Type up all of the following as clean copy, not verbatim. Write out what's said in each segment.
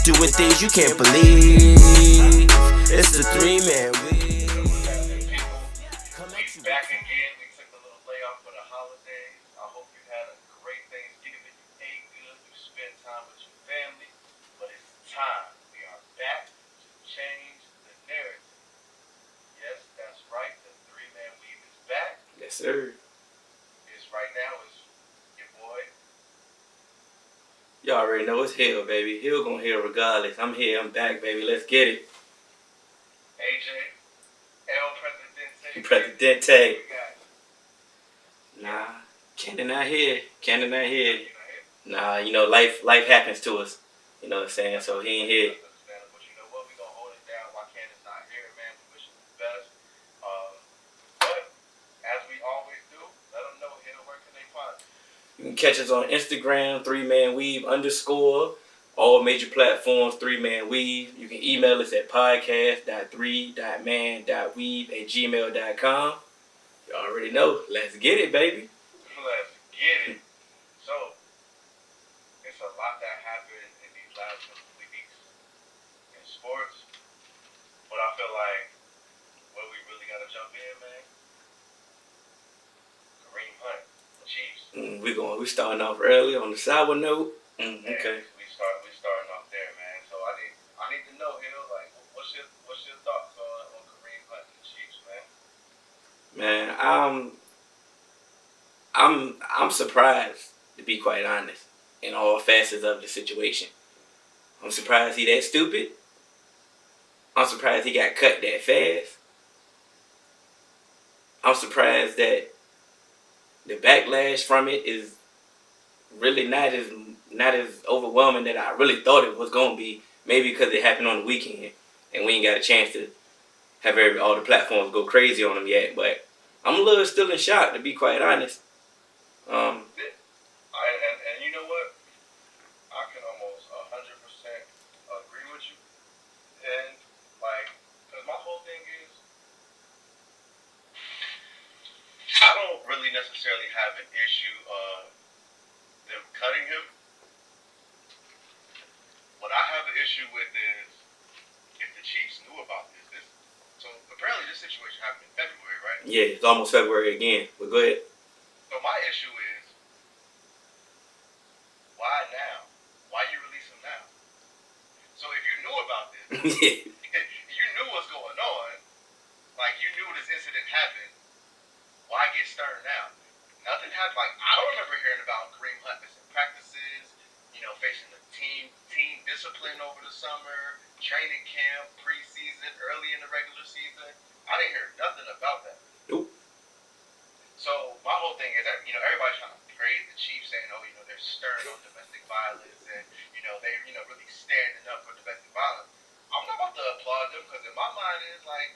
doing things you can't believe. It's the three-man weave. Come at you. Back again. We took a little layoff for the holidays. I hope you had a great Thanksgiving. You ate good. You spent time with your family. But it's time. We are back to change the narrative. Yes, that's right. The three-man weave is back. Yes, sir. It's right now. It's your boy. Y'all already know it's Hill, baby. Hill gonna heal regardless. I'm here. I'm back, baby. Let's get it. AJ. El Presidente. Presidente. Nah, Cannon not here. Cannon not here. Nah, you know, life happens to us. You know what I'm saying? So he ain't here. But you know what? We're going to hold it down while Cannon's not here, man. We wish him the best. But, as we always do, let them know, Hill, where can they find us? You can catch us on Instagram, 3manweave_. All major platforms, 3manweave. You can email us at podcast.3.man.weave@gmail.com. You already know. Let's get it, baby. Let's get it. So, it's a lot that happened in these last couple of weeks in sports. But I feel like where we really got to jump in, man, Kareem Hunt, the Chiefs. We starting off early on the sour note. Okay. We starting off there, man. So I need to know, Hill, like, what's your thoughts on Kareem Hunt and the Chiefs, man? Man, I'm surprised, to be quite honest, in all facets of the situation. I'm surprised he that stupid. I'm surprised he got cut that fast. I'm surprised that the backlash from it is really not as overwhelming that I really thought it was gonna be. Maybe because it happened on the weekend and we ain't got a chance to have all the platforms go crazy on him yet. But I'm a little still in shock, to be quite honest. And you know what? I can almost 100% agree with you. And like, cause my whole thing is, I don't really necessarily have an issue of them cutting him. What I have an issue with is if the Chiefs knew about this. So apparently this situation happened in February, right? Yeah, it's almost February again. But go ahead. So my issue is, why now? Why you release him now? So if you knew about this, you knew what's going on, like you knew this incident happened, why get stern now? Nothing happened. Like, I don't remember hearing about Kareem Hunt missing practices, facing the team discipline over the summer, training camp, preseason, early in the regular season. I didn't hear nothing about that. Nope. So my whole thing is that, everybody's trying to praise the Chiefs, saying, oh, they're stern on domestic violence and, they, really standing up for domestic violence. I'm not about to applaud them because in my mind it's like,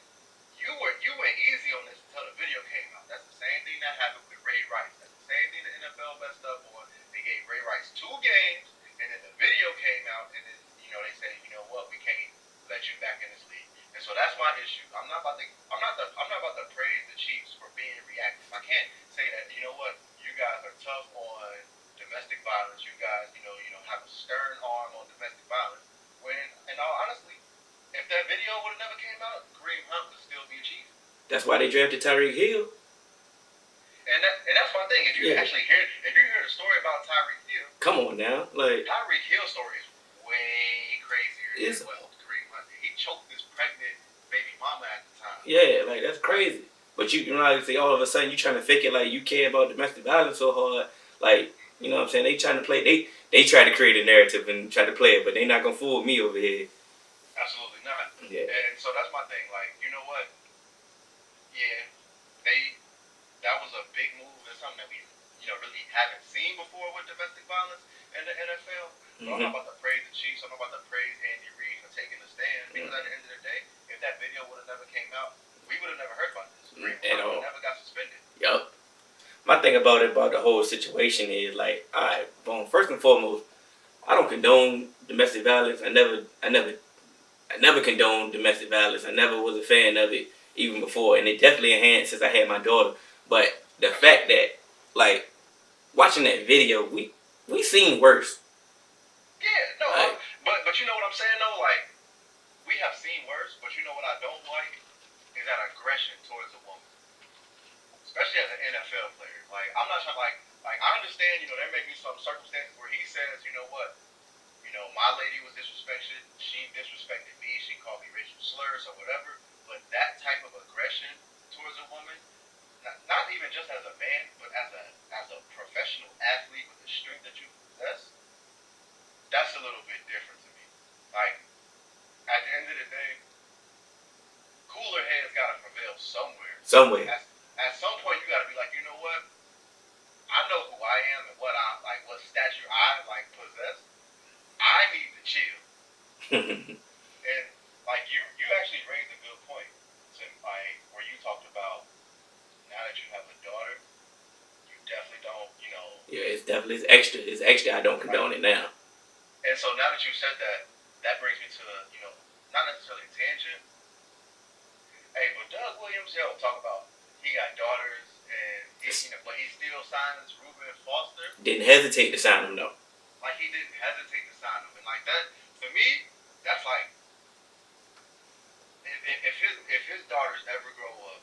you went easy on this until the video came out. That's the same thing that happened with Ray Rice. That's the same thing the NFL messed up on. They gave Ray Rice 2 games, and then the video came out, and then, they say, we can't let you back in this league. And so that's my issue. I'm not about to praise the Chiefs for being reactive. I can't say that, you guys are tough on domestic violence. You guys, have a stern arm on domestic violence. When, in all honesty, if that video would have never came out, Kareem Hunt would still be a Chief. That's why they drafted Tyreek Hill. And that's my thing. If you actually hear the story about Tyreek Hill, come on now, like Tyreek Hill's story is way crazier than what Kareem Hunt did. He choked his pregnant baby mama at the time. Yeah, like that's crazy. But like say all of a sudden you trying to fake it like you care about domestic violence so hard, like what I'm saying? They trying to play. They try to create a narrative and try to play it, but they not gonna fool me over here. Absolutely not. Yeah. And so that's my thing. Like, you know what? Yeah, that was a big move and something that we, really haven't seen before with domestic violence in the NFL. So I'm not about to praise the Chiefs. I'm not about to praise Andy Reid for taking a stand. Because at the end of the day, if that video would have never came out, we would have never heard about this. Kareem Hunt would have never got suspended. Yup. My thing about the whole situation is like, all right, boom. First and foremost, I don't condone domestic violence. I never condoned domestic violence. I never was a fan of it even before, and it definitely enhanced since I had my daughter. But the fact that, like, watching that video, we seen worse. Yeah, no, like, but But you know what I'm saying though? Like, we have seen worse, but you know what I don't like is that aggression towards a woman, especially as an NFL player. Like, I'm not trying like I understand. You know, there may be some circumstances where he says, you know what, you know, my lady was disrespected. She disrespected me. She called me racial slurs or whatever. But that type of aggression towards a woman, not even just as a man, but as a professional athlete with the strength that you possess, that's a little bit different to me. Like, at the end of the day, cooler heads gotta prevail somewhere. Somewhere. At some point, you gotta be like, you know what? I know who I am and what I like, what stature I like possess. I need to chill. And like you actually raised a good point, to like where you talked about now that you have a daughter, you definitely don't, you know. Yeah, it's definitely extra. It's extra. I don't condone it now. And so now that you said that, that brings me to you know, not necessarily a tangent. Hey, but Doug Williams, talk about he got daughters and he, you know, but he still signs Ruben Foster. Didn't hesitate to sign him though. Like he didn't hesitate to sign him, and like that to me, that's like if his daughters ever grow up,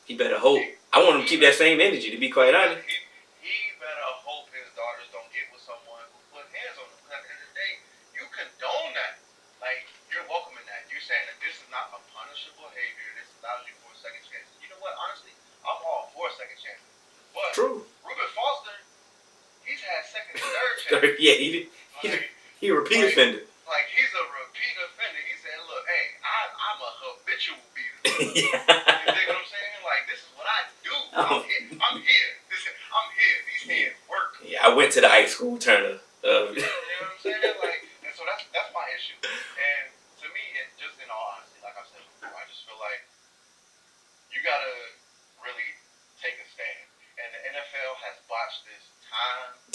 he better hope. I want him to keep that same energy. To be quite honest. He better hope his daughters don't get with someone who put hands on them. At the end of the day, you condone that. Like, you're welcoming that. You're saying that this is not a punishable behavior. This allows you for a second chance. You know what? Honestly, I'm all for a second chance. But True. Ruben Foster, he's had second and third chances. Yeah, he a repeat offender. Like, he's a repeat offender. He said, look, hey, I'm a habitual beater. Yeah. You dig what I'm saying? Like, this is what I do. I'm here. I'm here. These hands work. Yeah, I went to the high school Turner. You know what I'm saying? Like, and so that's my issue. And to me, it just in all honesty, like I said before, I just feel like you gotta really take a stand. And the NFL has botched this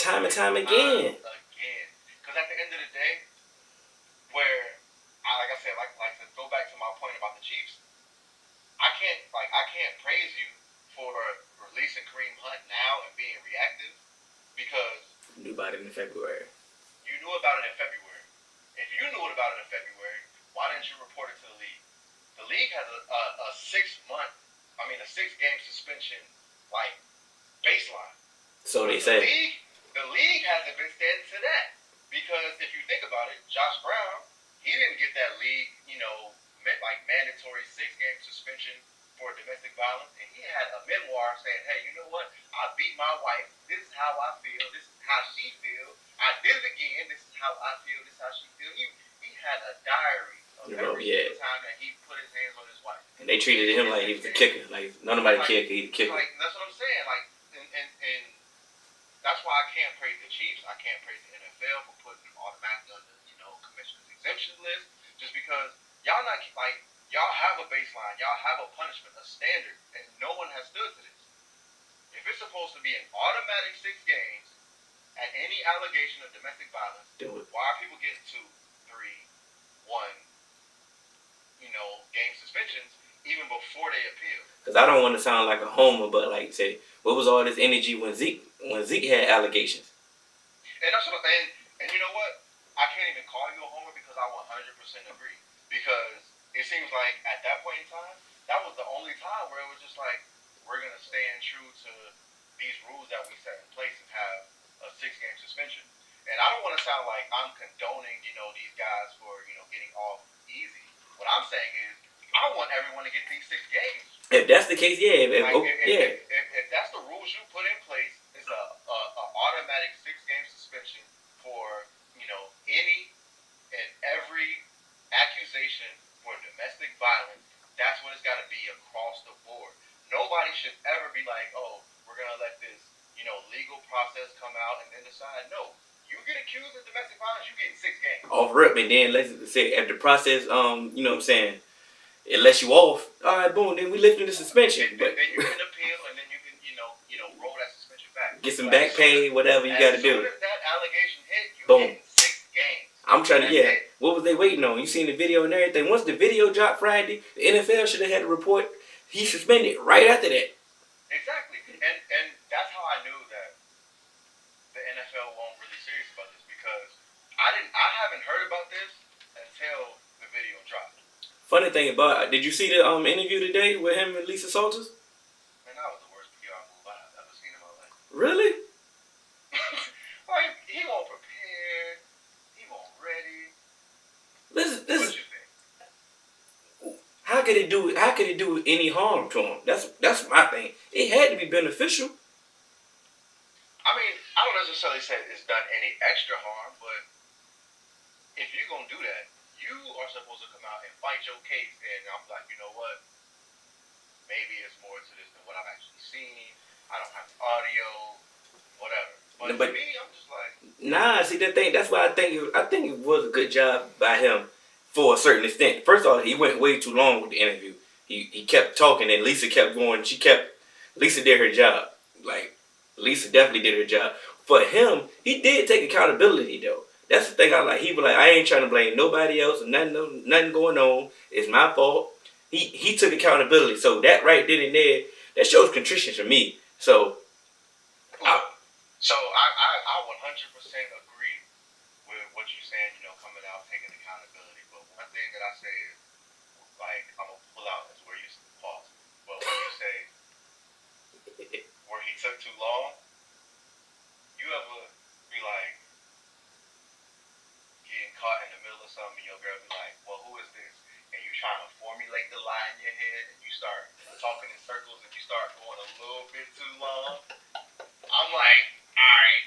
time and time again. Because at the end of the day, where like I said, like to go back to my point about the Chiefs, I can't praise you for releasing Kareem Hunt now and being reactive because Knew about it in February. you knew about it in February. If you knew about it in February, why didn't you report it to the league? The league has a 6-game suspension like baseline. So they The say. league hasn't been standing to that because if you think about it, Josh Brown, he didn't get that league, you know, mandatory 6-game suspension for domestic violence, and he had a memoir saying, hey, you know what? I beat my wife. This is how I feel. This is how she feels. I did it again. This is how I feel. This is how she feels. He had a diary of every single time that he put his hands on his wife. And they treated him like he was a kicker. Like none of my kicker, he's a kicker. Like that's what I'm saying. Like and that's why I can't praise the Chiefs. I can't praise the NFL for putting them automatically on the commissioner's exemption list. Just because y'all not like y'all have a baseline, y'all have a punishment, a standard, and no one has stood to this. If it's supposed to be an automatic 6 games at any allegation of domestic violence, why are people getting 2, 3, 1, game suspensions even before they appeal? Because I don't want to sound like a homer, but like say, what was all this energy when Zeke had allegations? And that's what, and you know what? I can't even call you a homer because I 100% agree. Because it seems like at that point in time, that was the only time where it was just like, we're going to stand true to these rules that we set in place and have a 6-game suspension. And I don't want to sound like I'm condoning, these guys for, getting off easy. What I'm saying is, I want everyone to get these 6 games. If that's the case, yeah. If that's the rules you put in place, it's a automatic 6-game suspension for, any and every accusation for domestic violence. That's what it's got to be across the board. Nobody should ever be like, oh, we're going to let this, legal process come out and then decide. No, you get accused of domestic violence, you get 6 games. Off rip, and then let's say if the process, you know what I'm saying, it lets you off. All right, boom, then we lifting the suspension. Then you can appeal, and then you can, roll that suspension back. Get some back pay, whatever you got to do. As soon as that allegation hit, you boom. get 6 games. I'm trying to, what was they waiting on? You seen the video and everything. Once the video dropped Friday, the NFL should have had a report. He suspended right after that. Exactly. And that's how I knew that the NFL wasn't really serious about this because I haven't heard about this until the video dropped. Funny thing about it, did you see the interview today with him and Lisa Salters? Man, that was the worst PR move I've ever seen in my life. Really? Like, he won't prepare. He won't ready. This What you think? how could it do? How could it do any harm to him? That's my thing. It had to be beneficial. I mean, I don't necessarily say it's done any extra harm, but if you're gonna do that, you are supposed to come out and fight your case. And I'm like, you know what? Maybe it's more to this than what I've actually seen. I don't have the audio, whatever. But to me, I'm just like, nah. See that thing. That's why I think it was a good job by him for a certain extent. First of all, he went way too long with the interview. He kept talking, and Lisa kept going. Lisa did her job. Like Lisa definitely did her job. For him, he did take accountability though. That's the thing I like. He was like, I ain't trying to blame nobody else or nothing going on. It's my fault. He took accountability. So that right then and there, that shows contrition to me. So I 100% agree with what you're saying. You know, coming out taking accountability. But one thing that I say is, like, I'm gonna pull out is where you pause. But when you say where he took too long, you ever be like getting caught in the middle of something, and your girl be like, "Well, who is this?" And you trying to formulate the lie in your head, and you start talking in circles, and you start going a little bit too long. I'm like, all right,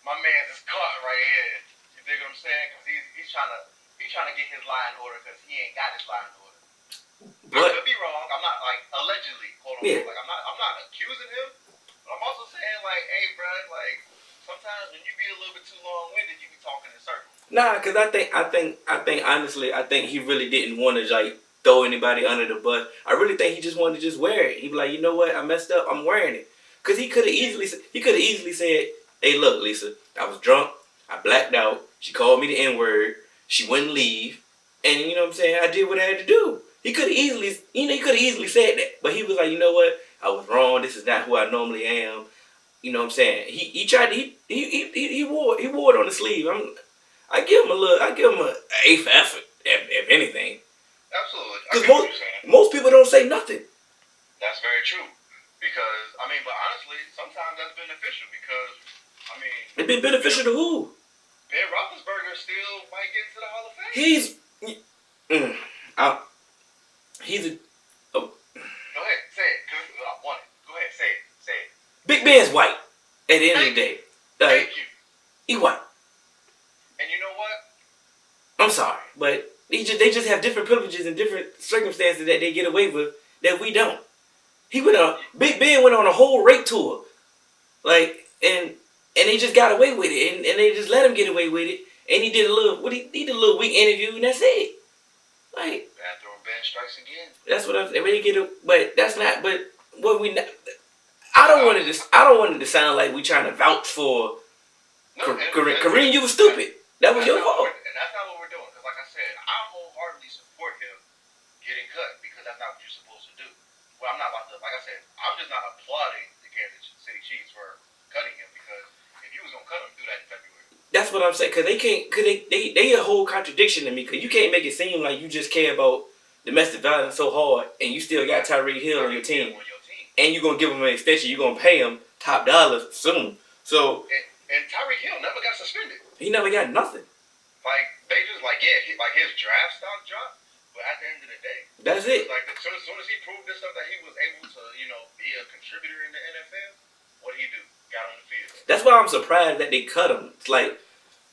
my man is caught right here. You dig what I'm saying? Because he's trying to get his lie in order because he ain't got his lie in order. I could be wrong. I'm not like allegedly, quote unquote. Yeah. Like I'm not accusing him, but I'm also saying like, hey, bro, like sometimes when you be a little bit too long-winded, you be talking in circles. nah, because I think honestly, I think he really didn't want to like throw anybody under the bus. I really think he just wanted to just wear it. He'd be like, you know what, I messed up. I'm wearing it. Because he could have easily said, hey, look, Lisa, I was drunk. I blacked out. She called me the N-word. She wouldn't leave. And you know what I'm saying? I did what I had to do. He could have easily said that. But he was like, you know what? I was wrong. This is not who I normally am. You know what I'm saying? He tried to, he wore it on the sleeve. I give him a A for effort, if anything. Absolutely. Because most people don't say nothing. That's very true. Because, I mean, but honestly, sometimes that's beneficial because, I mean... It's been beneficial to who? Ben Roethlisberger still might get into the Hall of Fame. He's Go ahead, say it, because I want it. Go ahead, say it. Big Ben's white at the end of the day. Thank you. He white. And you know what? I'm sorry, but they just have different privileges and different circumstances that they get away with that we don't. Big Ben went on a whole rape tour, like, and they just got away with it, and they just let him get away with it, and he did a little weak interview, and that's it. Like, bathroom Ben strikes again. That's what I'm saying. But that's not. But what we, I don't want it to sound like we trying to vouch for Kareem. You was stupid. That was your fault. And that's not what we're doing. Because like I said, I wholeheartedly support him getting cut because that's not what you're supposed to do. Well, I'm not about to, like I said, I'm just not applauding the Kansas City Chiefs for cutting him because if you was going to cut him, do that in February. That's what I'm saying. Because they a whole contradiction to me. Because you can't make it seem like you just care about domestic violence so hard and you still got Tyreek Hill on your team. And you're going to give him an extension. You're going to pay him top dollars soon. So. And Tyreek Hill never got suspended. He never got nothing. Like, they just, like, his draft stock dropped. But at the end of the day, that's it. Like, as soon as he proved this stuff that he was able to, be a contributor in the NFL, what did he do? Got on the field. That's why I'm surprised that they cut him. It's like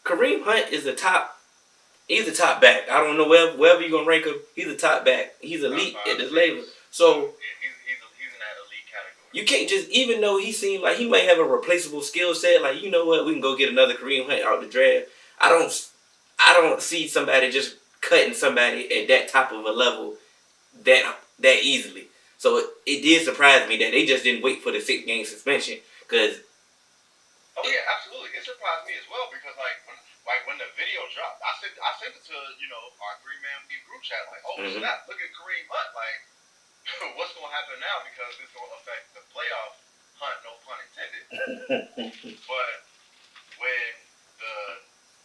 Kareem Hunt is he's the top back. I don't know wherever you're gonna rank him. He's the top back. He's elite at this level. So he's in that elite category. You can't just, even though he seemed like he might have a replaceable skill set. Like, you know what, we can go get another Kareem Hunt out the draft. I don't see somebody just cutting somebody at that type of a level that easily. So it did surprise me that they just didn't wait for the 6-game suspension. Cause oh yeah, absolutely, it surprised me as well because when the video dropped, I sent it to our 3-man group chat like, oh snap, look at Kareem Hunt, like what's gonna happen now because this gonna affect the playoff hunt, no pun intended. But when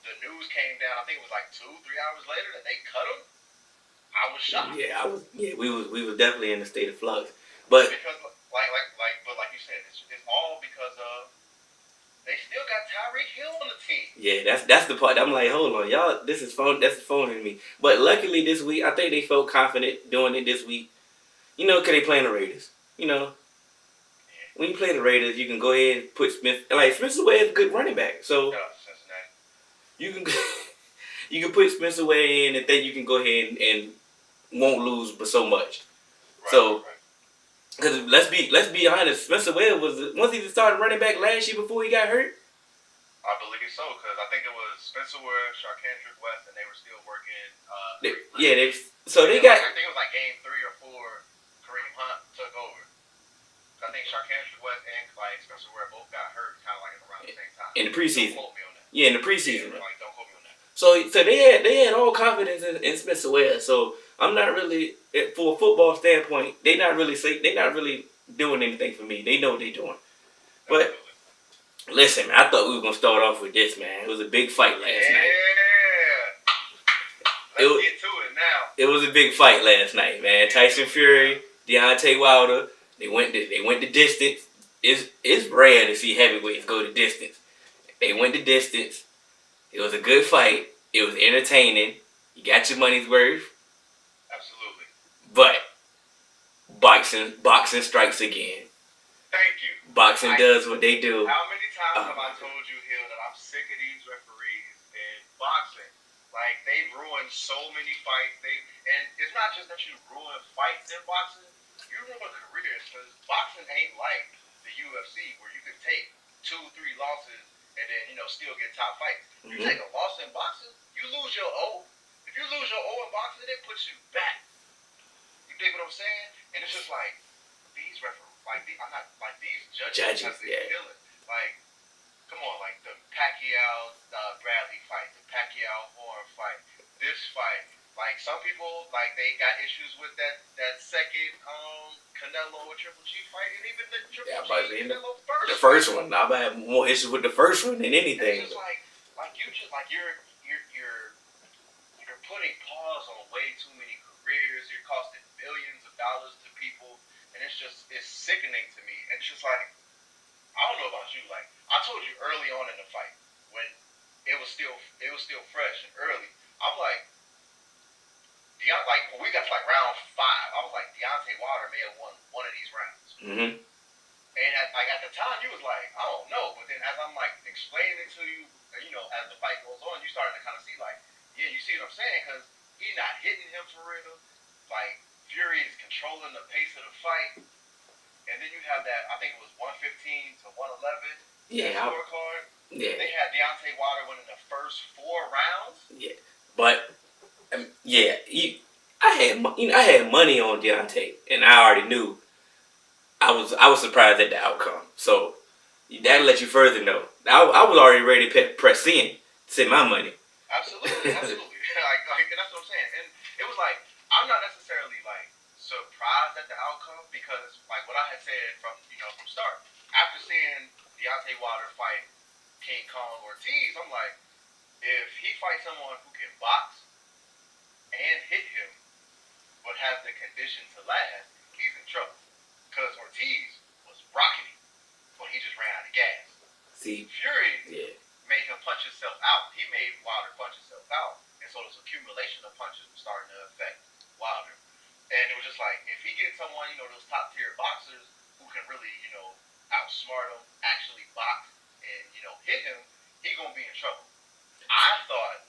the news came down, I think it was like 2-3 hours later that they cut him. I was shocked. Yeah, we was definitely in a state of flux. But because but like you said, it's all because of they still got Tyreek Hill on the team. yeah, that's the part. I'm like, hold on, y'all. That's phoning me. But luckily this week, I think they felt confident doing it this week. You know, cause they playing the Raiders. You know, when you play the Raiders, you can go ahead and put Smith. Like Spencer Ware is a good running back, so Cincinnati. you can you can put Spencer Ware in, and then you can go ahead and won't lose, but so much. Right, So. right. Because let's be honest, Spencer Ware was he the starting running back last year before he got hurt. I believe so, because I think it was Spencer Ware, Sharkhandrick West, and they were still working. They got. I think it was like game 3 or 4. Kareem Hunt took over. I think Sharkhandrick West and Spencer Ware both got hurt, kind of like around the same time. In the preseason. Don't quote me on that. Yeah, in the preseason. Yeah, don't quote me on that. So they had all confidence in Spencer Ware. So I'm not really, for a football standpoint, they not really doing anything for me. They know what they're doing. But listen, man, I thought we were gonna start off with this, man. It was a big fight last night. Let's get to it now. It was a big fight last night, man. Tyson Fury, Deontay Wilder. They went the distance. It's rare to see heavyweights go the distance. They went the distance. It was a good fight. It was entertaining. You got your money's worth. Absolutely. But boxing strikes again. Thank you. Boxing does what they do. How many times have I told you, Hill, that I'm sick of these referees in boxing? Like, they've ruined so many fights. And it's not just that you ruin fights in boxing. You ruin careers, because boxing ain't like the UFC where you can take 2-3 losses and then, still get top fights. You take a loss in boxing, you lose your O. If you lose your O in boxing, it puts you back. You dig what I'm saying? And it's just like, these referees, these judges have been killing. Like, come on, like the Pacquiao Bradley fight, the Pacquiao Horn fight, this fight. Like, some people, they got issues with that second Canelo or Triple G fight, and even the Triple G Canelo the first one. I have more issues with the first one than anything. It's just you're putting pause on way too many careers. You're costing billions of dollars to people, and it's sickening to me. And it's just like, I don't know about you. Like, I told you early on in the fight when it was still fresh and early. I'm like, when we got to round 5, I was like, Deontay Wilder may have won one of these rounds. Mm-hmm. And at the time, you was like, I don't know. But then as I'm explaining it to you, as the fight goes on, you starting to kind of see yeah, you see what I'm saying? Because he's not hitting him for real. Fury is controlling the pace of the fight. And then you have that, I think it was 115 to 111. Yeah. Scorecard. Yeah. They had Deontay Wilder winning the first 4 rounds. Yeah. But I had money on Deontay, and I already knew. I was surprised at the outcome. So that let you further know. I was already ready to press in, send my money. Absolutely. And that's what I'm saying. And it was I'm not necessarily surprised at the outcome, because what I had said from start, after seeing Deontay Wilder fight King Kong Ortiz, I'm like, if he fights someone who can box and hit him, but has the condition to last, he's in trouble. Because Ortiz was rocking him, but he just ran out of gas. See, Fury made him punch himself out. He made Wilder punch himself out, and so this accumulation of punches was starting to affect Wilder. And it was just if he gets someone, those top tier boxers who can really, outsmart him, actually box and, hit him, he gonna be in trouble. I thought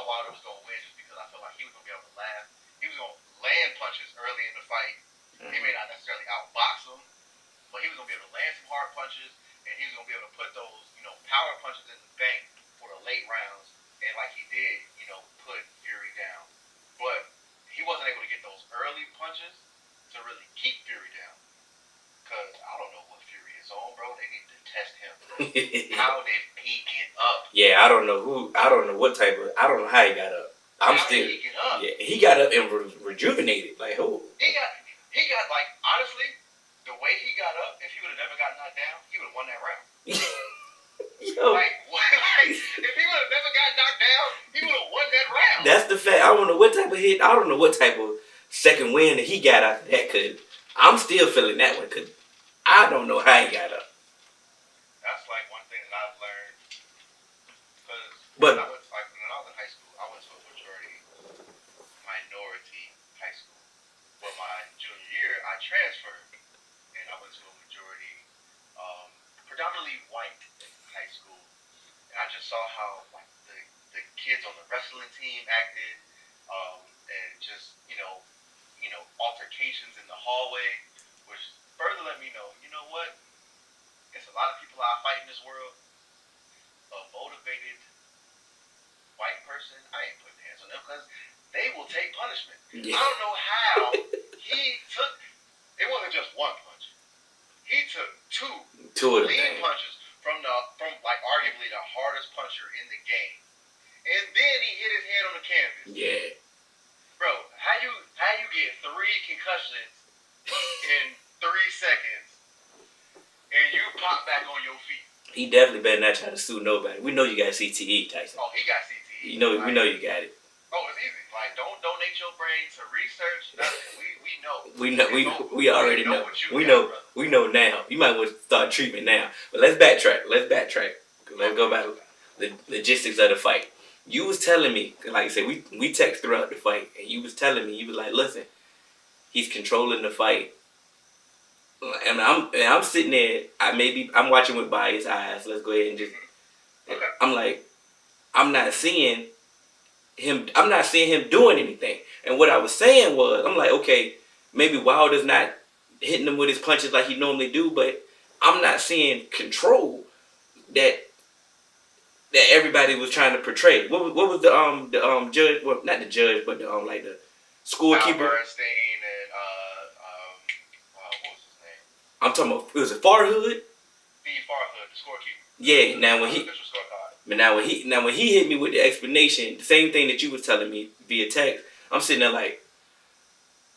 Wilder was gonna win just because I felt like he was gonna be able to last. He was gonna land punches early in the fight. He may not necessarily outbox him, but he was gonna be able to land some hard punches, and he was gonna be able to put those, power punches in the bank for the late rounds, and like he did, put Fury down. But he wasn't able to get those early punches to really keep Fury down. Because I don't know what Fury is on, bro. They need to test him. How did he get up? Yeah, I don't know how he got up. Did he get up? Yeah, he got up and rejuvenated. Who? He got honestly, the way he got up, if he would have never got knocked down, he would have won that round. Yo, Like, what? Like, if he would have never got knocked down, he would have won that round. that's the fact. I don't know what type of hit. I don't know what type of second win that he got after that. Cause I'm still feeling that one. Cause I don't know how he got up. That's like one thing that I've learned. Because But when I was in high school, I went to a majority minority high school. But my junior year, I transferred, and I went to a majority, predominantly white high school. And I just saw how like the kids on the wrestling team acted, and just altercations in the hallway, which further let me know, you know what? It's a lot of people I fight in this world. A motivated white person, I ain't putting hands on them because they will take punishment. yeah. I don't know how he took. It wasn't just one punch. He took two Two of clean them. punches from like arguably the hardest puncher in the game, and then he hit his head on the canvas. Yeah. Bro, how you get 3 concussions in 3 seconds, and you pop back on your feet? He definitely better not try to sue nobody. We know you got CTE, Tyson. Oh, he got CTE. You know, like, we know you got it. Oh, it's easy. Like, don't donate your brain to research. Nothing. We know. We already know. What you We got, know. brother. We know now. You might want to start treatment now. But let's backtrack. Let's go back to the logistics of the fight. You was telling me, like I said, we text throughout the fight, and you was telling me, you was like, listen, he's controlling the fight. And I'm sitting there. I'm watching with biased eyes. Let's go ahead and just. Okay. I'm like, I'm not seeing him doing anything. And what I was saying was, I'm like, okay, maybe Wilder's not hitting him with his punches like he normally do, but I'm not seeing control that everybody was trying to portray. What was the judge? Well, not the judge, but the like the scorekeeper. Bernstein and what was his name? I'm talking about, it was a Farhood. Steve Farhood, the scorekeeper. Yeah. Now when he. Official scorecard. But now when he hit me with the explanation, the same thing that you was telling me via text, I'm sitting there like,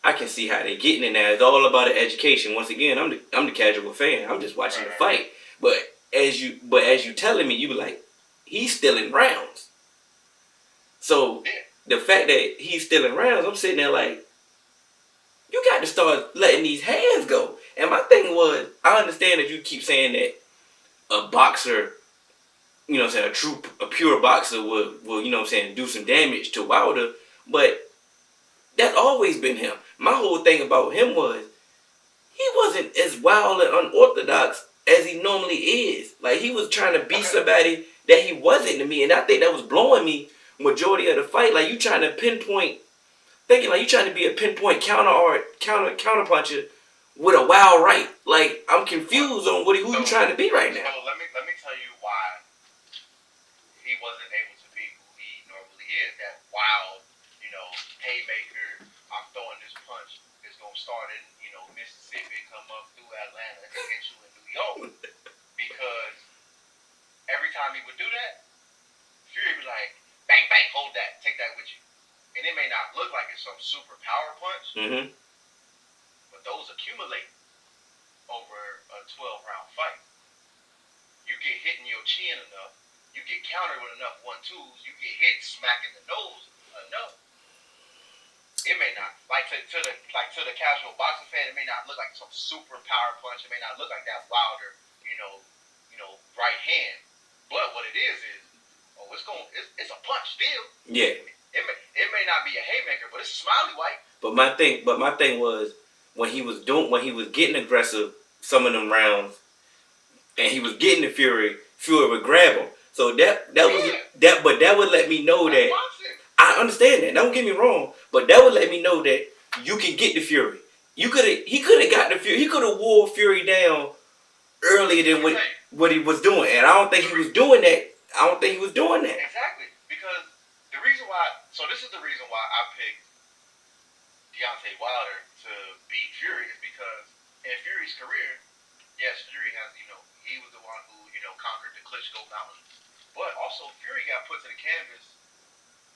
I can see how they're getting it now. It's all about the education. Once again, I'm the casual fan. I'm just watching the fight. But as you telling me, you be like, he's still in rounds. So the fact that he's still in rounds, I'm sitting there like, you got to start letting these hands go. And my thing was, I understand that you keep saying that a boxer, you know what I'm saying, a pure boxer will, you know what I'm saying, do some damage to Wilder, but that's always been him. My whole thing about him was, he wasn't as wild and unorthodox as he normally is. Like, he was trying to be somebody that he wasn't to me, and I think that was blowing me majority of the fight. Like, you trying to pinpoint, thinking like you trying to be a pinpoint counterpuncher with a wild right. Like, I'm confused on who you trying to be right now. So let me tell you why he wasn't able to be who he normally is. That wild, haymaker, I'm throwing this punch. It's gonna start in, Mississippi, come up through Atlanta, and hit you in New York. Because every time he would do that, Fury would be like, bang, bang, hold that, take that with you. And it may not look like it's some super power punch, but those accumulate over a 12-round fight. You get hit in your chin enough, you get countered with enough 1-2s, you get hit smack in the nose enough. It may not, to the casual boxing fan, it may not look like some super power punch. It may not look like that Wilder, right hand. But what it is, it's a punch still. Yeah. It may not be a haymaker, but it's a smiley white. But my thing was, when he was getting aggressive, some of them rounds, and he was getting the Fury would grab him. So that would let me know that. Boxing. I understand that. Don't get me wrong, but that would let me know that you can get the Fury. He could have got the Fury. He could have wore Fury down earlier than what he was doing, and I don't think he was doing that. Exactly, because the reason why. So this is the reason why I picked Deontay Wilder to beat Fury is because in Fury's career, yes, Fury has, he was the one who, conquered the Klitschko Mountain, but also Fury got put to the canvas,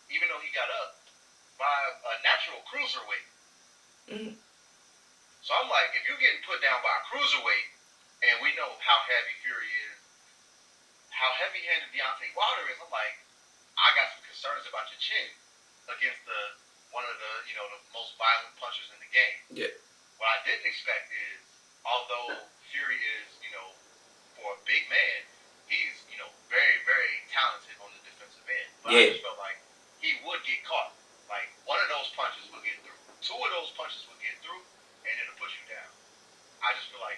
even though he got up, by a natural cruiserweight. Mm-hmm. So I'm like, if you're getting put down by a cruiserweight, and we know how heavy Fury is, how heavy-handed Deontay Wilder is, I'm like, I got some concerns about your chin against one of the most violent punchers in the game. Yeah. What I didn't expect is, although Fury is, for a big man, he's, very, very talented on the defensive end. But I just felt like he would get caught. Like, one of those punches would get through. Two of those punches would get through, and it'll put you down. I just feel like,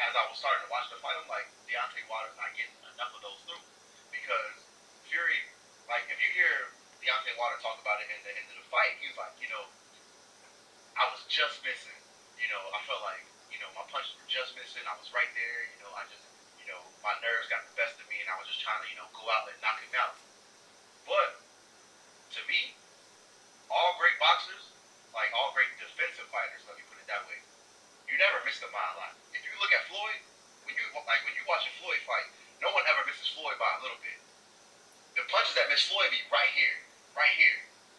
as I was starting to watch the fight, I'm like, Deontay Wilder's not getting enough of those through. Because Fury, like, if you hear Deontay Wilder talk about it in the end of the fight, he was like, I was just missing. I felt like, my punches were just missing. I was right there. I just, my nerves got the best of me, and I was just trying to, go out and knock him out. But, to me, all great boxers, like all great defensive fighters, let me put it that way, you never miss them by a lot. If you look at Floyd, when you watch a Floyd fight, no one ever misses Floyd by a little bit. The punches that miss Floyd be right here.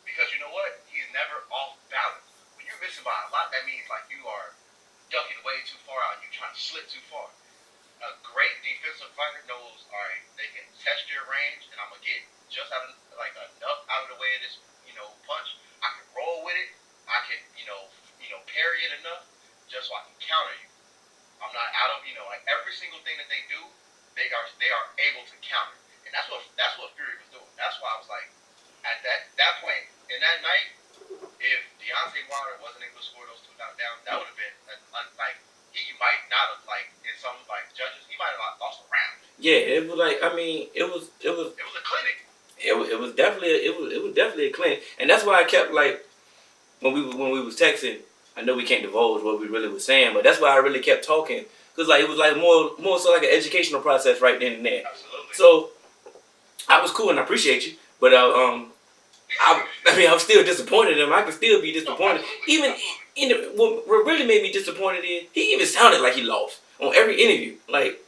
Because you know what? He's never off balance. When you're missing by a lot, that means like you are ducking way too far out and you're trying to slip too far. A great defensive fighter knows, all right, they can test your range, and I'm gonna get just enough out of the way of this, punch. I can roll with it. I can, parry it enough just so I can counter you. I'm not out of, like every single thing that they do, they are able to counter, and that's what Fury was doing. That's why I was like, at that point in that night, if Deontay Wilder wasn't able to score those two knockdowns, that would have been like he might not have in some judges, he might have lost a round. Yeah, it was like it was a clinic. It was definitely a clinic, and that's why I kept like when we was texting. I know we can't divulge what we really was saying, but that's why I really kept talking because like it was like more so like an educational process right then and there. Absolutely. So I was cool and I appreciate you, but I'm still disappointed in him. I can still be disappointed. Even what really made me disappointed is he even sounded like he lost on every interview. Like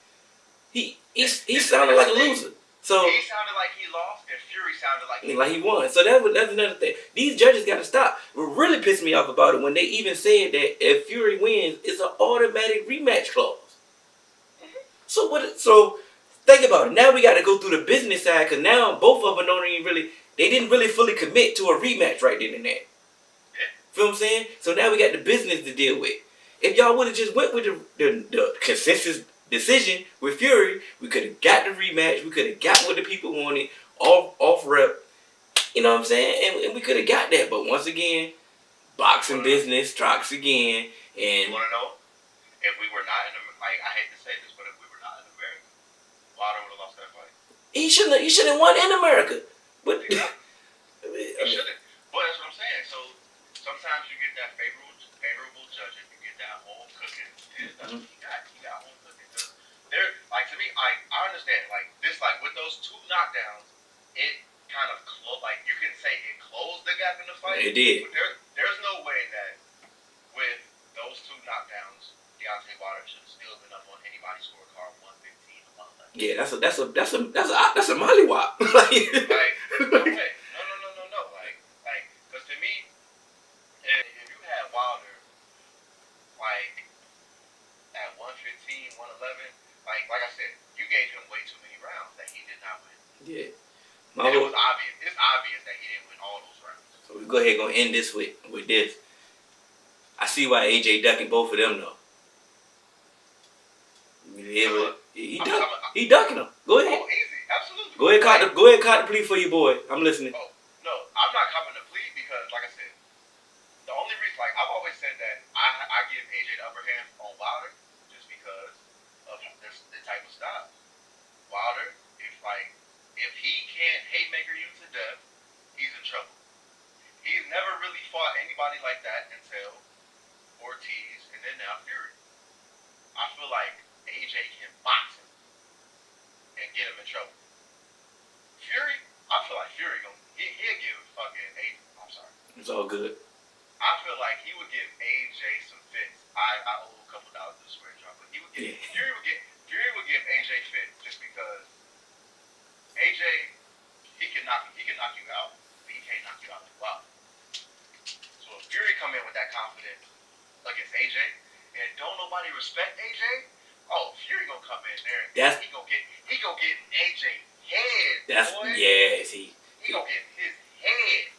he sounded like a loser. So he sounded like he lost, and Fury sounded like he won. So that's another thing. These judges got to stop. What really pissed me off about it when they even said that if Fury wins, it's an automatic rematch clause. Mm-hmm. So think about it. Now we got to go through the business side because now both of them they didn't really fully commit to a rematch right then and there. Yeah. Feel what I'm saying? So now we got the business to deal with. If y'all would have just went with the consensus decision with Fury, we could have got the rematch. We could have got what the people wanted off rep. You know what I'm saying? And we could have got that. But once again, boxing business strikes again. And you want to know? If we were not I hate to say this, but if we were not in America, Wilder would have lost that fight. He shouldn't won in America. But he shouldn't. But that's what I'm saying. So sometimes you get that favorable judging, you get that home cooking, and that's what he got home cooking. To me, I understand, this, with those two knockdowns, it kind of you can say it closed the gap in the fight. It did. But there's no way that with those two knockdowns, Deontay Wilder should have still been up on anybody's scorecard 115 or 111. Yeah, that's a mollywop. No way. No. Because to me, if you had Wilder, at 115, 111, like I said, you gave him way too many rounds that he did not win. Yeah. It was obvious. It's obvious that he didn't win all those rounds. So we go ahead and end this with this. I see why AJ ducking both of them though. He ducking them. Go ahead. Oh, easy, absolutely. Go ahead, caught the plea for you, boy. I'm listening. Oh, no, I'm not copping the plea because, like I said, the only reason, I've always said that I give AJ the upper hand on Wilder just because of the type of style. Wilder, if he can't haymaker you to death, he's in trouble. He's never really fought anybody like that until Ortiz and then now Fury. I feel like AJ can box him and get him in trouble. Fury, I feel like Fury he'll give fucking AJ. I'm sorry. It's all good. I feel like he would give AJ some fits. I owe a couple dollars to swear drop, but Fury would give AJ fits just because AJ he can knock you out, but he can't knock you out as well. So if Fury come in with that confidence against AJ, and don't nobody respect AJ, Oh, Fury gonna come in there and That's he gonna get AJ head, that's boy. yeah. He gonna get his head.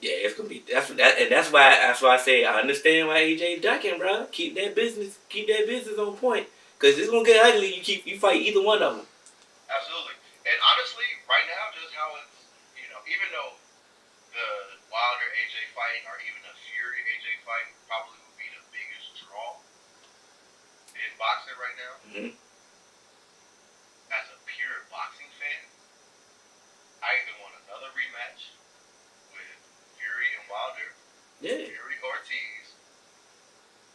Yeah, it's gonna be that's why I say I understand why AJ ducking, bro. Keep that business on point, cause it's gonna get ugly. You fight either one of them. Absolutely. And honestly, right now, just how it's even though the Wilder AJ fight or even the Fury AJ fight probably would be the biggest draw in boxing right now. Mm-hmm. As a pure boxing fan, I either want another rematch with Fury and Wilder, Yeah. Fury Ortiz,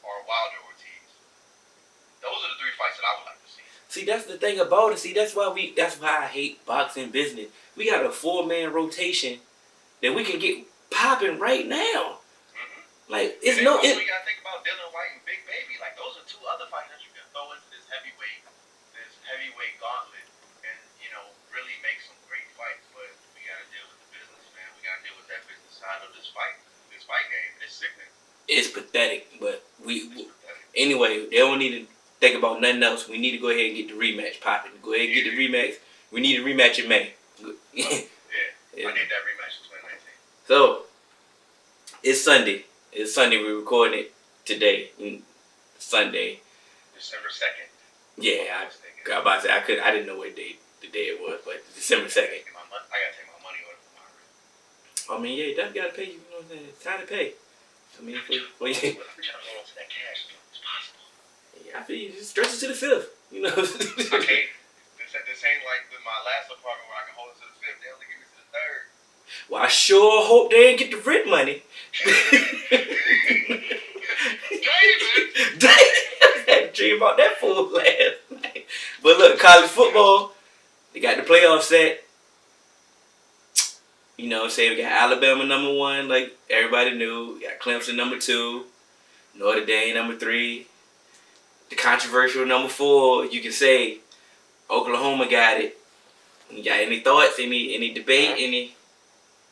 or Wilder Ortiz. Those are the three fights that I would like to see. See, that's the thing about it. See, that's why I hate boxing business. We got a 4-man rotation that we can get popping right now. Mm-hmm. Like it's and no. Also, you gotta think about Dylan White and Big Baby. Like those are two other fighters that you can throw into this heavyweight gauntlet, and really make some great fights. But we gotta deal with the business, man. We gotta deal with that business side of this fight game. It's sickening. It's pathetic, but anyway, they don't need to think about nothing else. We need to go ahead and get the rematch popping. Go ahead and get the rematch. We need a rematch in May. Yeah. I need that rematch in 2019. So, it's Sunday. We're recording it today, Sunday. December 2nd. Yeah, I about to say I didn't know what the day it was, but December 2nd. I gotta take my money order from my room. I mean, yeah, you definitely gotta pay. You know what I'm saying? It's time to pay. I mean, for you. I'm trying to hold on to that cash as long as possible. Yeah, I feel you. Just stretch it to the 5th. You know. Okay. This ain't like my last apartment where I can hold it to the 5th. They only give me to the 3rd. Well, I sure hope they didn't get the rent money. David! I had a dream about that fool last night. But look, college football, they got the playoffs set. You know, say we got Alabama number 1, like everybody knew. We got Clemson number 2, Notre Dame number 3. The controversial number 4, you can say Oklahoma got it. You got any thoughts? Any debate? Any?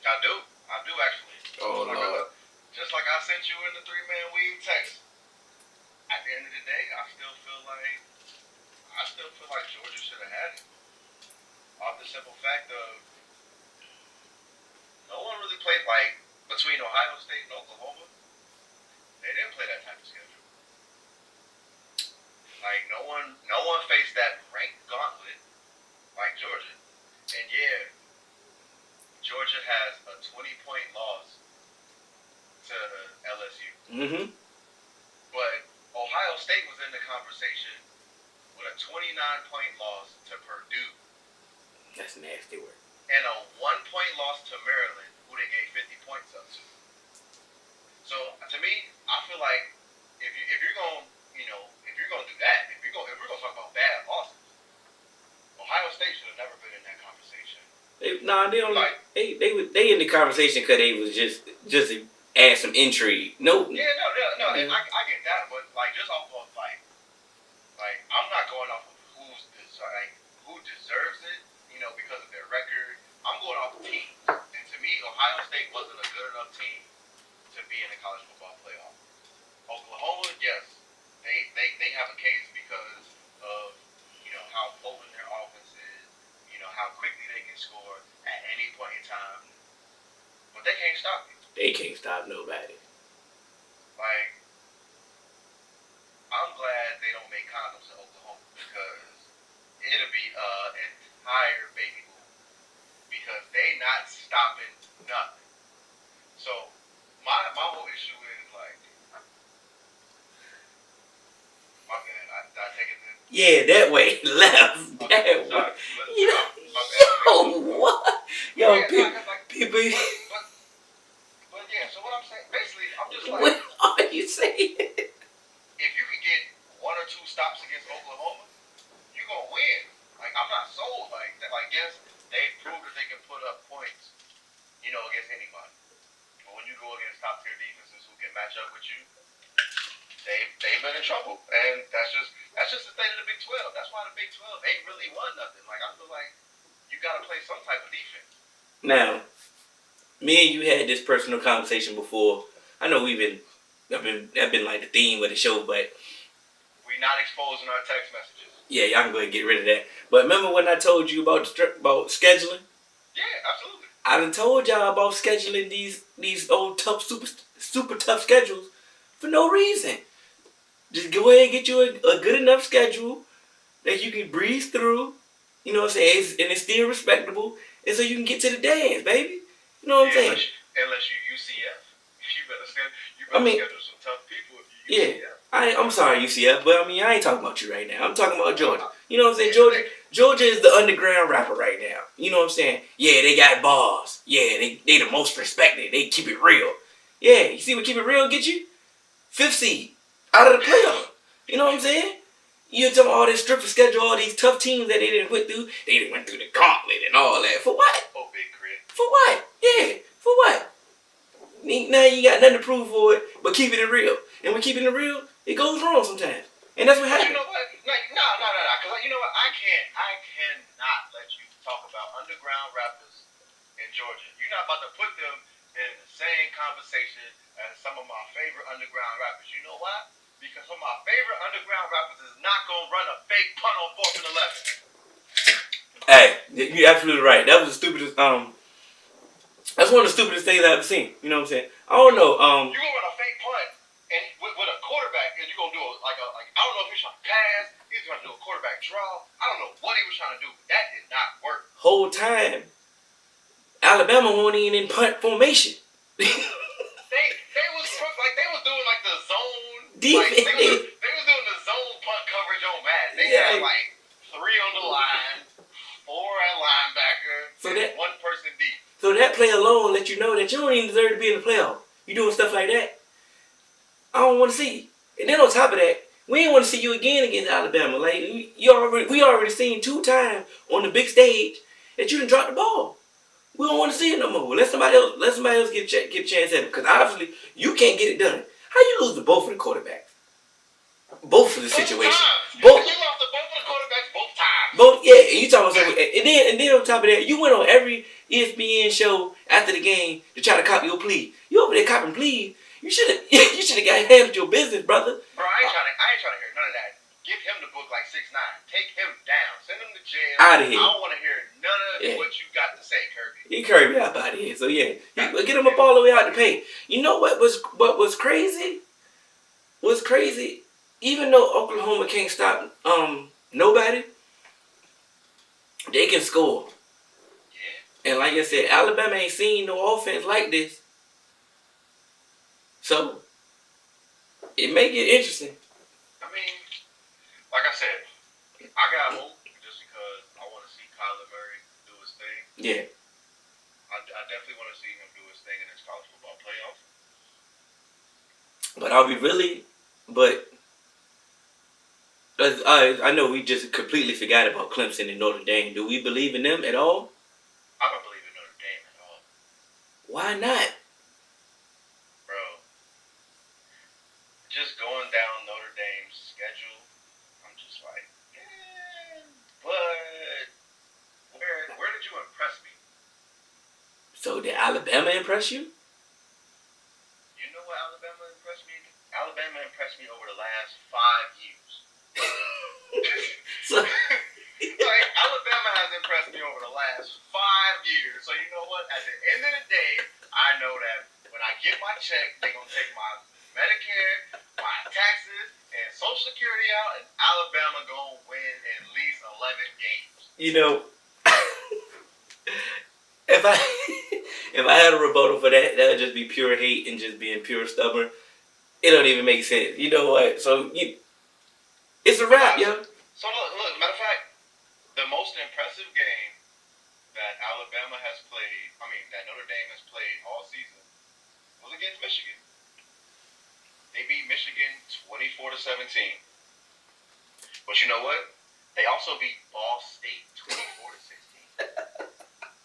I do actually. Oh Lord. Just like I sent you in the 3-man weave text. At the end of the day, I still feel like Georgia should have had it. Off the simple fact of no one really played like between Ohio State and Oklahoma. They didn't play that type of schedule. Like no one faced that ranked gauntlet like Georgia. And yeah, Georgia has a 20-point loss to LSU. Mm-hmm. But Ohio State was in the conversation with a 29-point loss to Purdue. That's nasty work. And a 1-point loss to Maryland, who they gave 50 points up to. So to me, I feel like if you're gonna do that, if we're gonna talk about bad losses, Ohio State should have never been in that conversation. They don't. Like, they in the conversation because they was just to add some intrigue. No. Yeah, no. And I get that, but like just off of like I'm not going off of who deserves it, because of their record. I'm going off the team, and to me, Ohio State wasn't a good enough team to be in the college football playoff. Oklahoma, yes, they have a case because of how potent their offense is, how quickly they can score at any point in time, but they can't stop you. They can't stop nobody. Like, I'm glad they don't make condoms in Oklahoma because it'll be entire baby boom because they not stopping nothing. So my whole issue is like, my bad, I take it. Yeah, that way, left, that way. What? Yo, people. But yeah, so what I'm saying, basically, I'm just like, What are you saying? If you can get 1 or 2 stops against Oklahoma, you're gonna win. Like I'm not sold like that. Like yes, they've proved that they can put up points, against anybody. But when you go against top tier defenses who can match up with you, they've been in trouble. And that's just the state of the Big 12. That's why the Big 12 ain't really won nothing. Like I feel like you gotta play some type of defense. Now, me and you had this personal conversation before. I know I've been like the theme of the show, but we not exposing our text messages. Yeah, y'all can go ahead and get rid of that. But remember when I told you about scheduling? Yeah, absolutely. I done told y'all about scheduling these old tough super tough schedules for no reason. Just go ahead and get you a good enough schedule that you can breeze through. You know what I'm saying? And it's still respectable, and so you can get to the dance, baby. You know what I'm saying? Unless you UCF, you I better mean, schedule some tough people if you UCF. Yeah. I'm sorry, UCF, but I mean, I ain't talking about you right now. I'm talking about Georgia. You know what I'm saying? Georgia is the underground rapper right now. You know what I'm saying? Yeah, they got bars. Yeah, they the most respected. They keep it real. Yeah, you see what keep it real get you? 5th seed out of the playoff. You know what I'm saying? You talking all this stripper schedule, all these tough teams that they didn't went through. They didn't went through the gauntlet and all that. For what? Oh, big crit. For what? Yeah, for what? Now you got nothing to prove for it, but keeping it real. And when keeping it real, it goes wrong sometimes. And that's what But happens. you know what? No. Because you know what? I cannot let you talk about underground rappers in Georgia. You're not about to put them in the same conversation as some of my favorite underground rappers. You know why? Because some of my favorite underground rappers is not gonna run a fake punt on 4th and 11. Hey, you're absolutely right. That was the stupidest. That's one of the stupidest things I've ever seen. You know what I'm saying? I don't know. You gonna run a fake punt and with a quarterback, and you gonna do like I don't know if he's trying to pass, he's trying to do a quarterback draw. I don't know what he was trying to do, but that did not work. Whole time, Alabama won't even in punt formation. They was doing like the zone Defense. Like, they was doing the zone punt coverage on Madden. They had like 3 on the line, 4 at linebacker, and 1 person deep. So that play alone let you know that you don't even deserve to be in the playoff. You doing stuff like that. I don't want to see you. And then on top of that, we ain't want to see you again against Alabama. Like we already seen 2 times on the big stage that you done dropped the ball. We don't want to see it no more. Let somebody else get a chance at it. Because obviously you can't get it done. How you lose to both of the quarterbacks? Both of the situation. Both. You lost to both of the quarterbacks both times. Both, yeah. And you talking about something, and then on top of that, you went on every ESPN show after the game to try to copy your plea. You over there copying pleas. You should have got handled your business, brother. Bro, I ain't trying to hear none of that. Give him the book like 6ix9ine. Take him down. Send him to jail. Out of here. I don't want to hear none of what you got to say, Kirby. He Kirby out of here. So yeah, get him up all the way out the paint. You know what was crazy? Was crazy. Even though Oklahoma can't stop nobody, they can score. Yeah. And like I said, Alabama ain't seen no offense like this. So it make it interesting. I mean, like I said, I got hope just because I want to see Kyler Murray do his thing. Yeah. I definitely want to see him do his thing in his college football playoff. But are we really? But I know we just completely forgot about Clemson and Notre Dame. Do we believe in them at all? I don't believe in Notre Dame at all. Why not? Bro, just going down Notre Dame's schedule, I'm just like, but where did you impress me? So did Alabama impress you? You know what Alabama impressed me? Alabama impressed me over the last 5 years. So, like, Alabama has impressed me over the last 5 years. So you know what? At the end of the day, I know that when I get my check, they're going to take my Medicare, my taxes, and Social Security out, and Alabama going to win at least 11 games. you know, if I had a rebuttal for that, that would just be pure hate and just being pure stubborn. It don't even make sense. You know what? So it's a wrap, yo. So look, matter of fact, the most impressive game that Alabama has played, that Notre Dame has played all season, was against Michigan. They beat Michigan 24-17. But you know what? They also beat Ball State 24-16.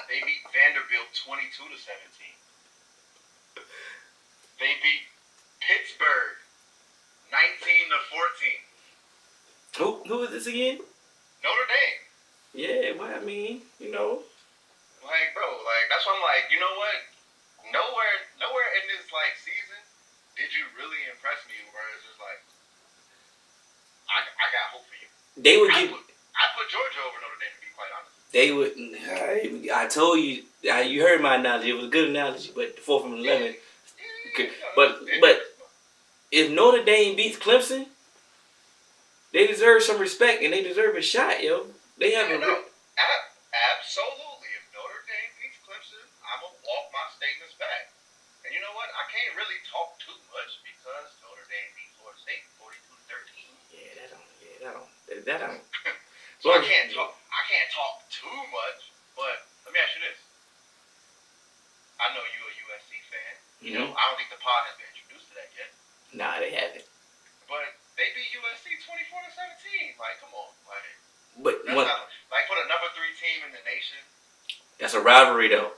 They beat Vanderbilt 22-17. They beat Pittsburgh 19-14. Who is this again? Notre Dame. Yeah, well, I mean, you know. Like, bro, like, that's why I'm like, you know what? Nowhere in this, like, season did you really impress me where it's just like, they would give. I put Georgia over Notre Dame, to be quite honest. They would. I told you. You heard my analogy. It was a good analogy, but 4 from 11. But if Notre Dame beats Clemson, they deserve some respect and they deserve a shot, yo. They have absolutely. If Notre Dame beats Clemson, I'm gonna walk my statements back. And you know what? I can't really talk too much because Notre Dame beat Florida State 42-13. Yeah, that don't. So I can't talk too much. But let me ask you this. I know you're a USC fan. You know, I don't think the pod has been introduced to that yet. Nah, they haven't. But they beat USC 24-17. Like, come on, like. But that's not, like, for the number 3 team in the nation. That's a rivalry, though.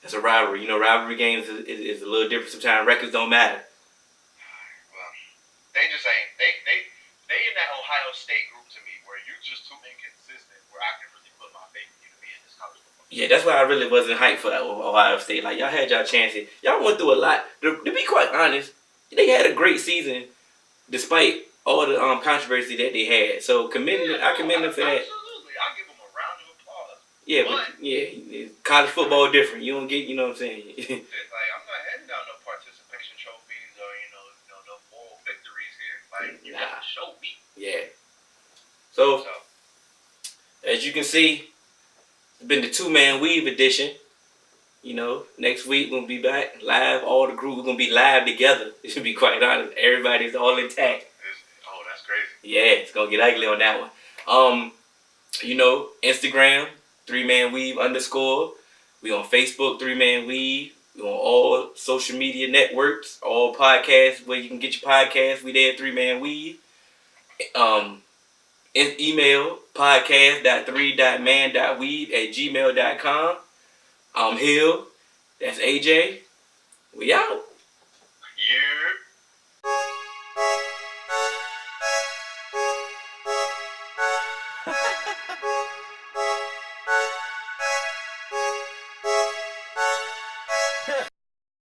That's a rivalry. You know, rivalry games is a little different sometimes. Records don't matter. Well, they just ain't. They in that Ohio State group to me where you're just too inconsistent where I can really put my faith in you to be in this college football. Yeah, that's why I really wasn't hyped for that Ohio State. Like, y'all had y'all chances. Y'all went through a lot. To be quite honest, they had a great season despite all the controversy that they had. So I commend them for that. Absolutely. I give them a round of applause. Yeah, but college football different. You don't get, you know what I'm saying? Like, I'm not heading down no participation trophies or, no moral victories here. Like, you have to show me. Yeah. So, as you can see, it's been the 2-man weave edition. You know, next week we'll be back live. All the group, we're going to be live together. To be quite honest, everybody's all intact. Oh, that's crazy. Yeah, it's going to get ugly on that one. You know, Instagram, 3-man weave _. We on Facebook, 3-man weave. We on all social media networks, all podcasts where you can get your podcasts. We there, 3-man weave. Email podcast.3.man.weave@gmail.com. I'm Hill. That's AJ. We out.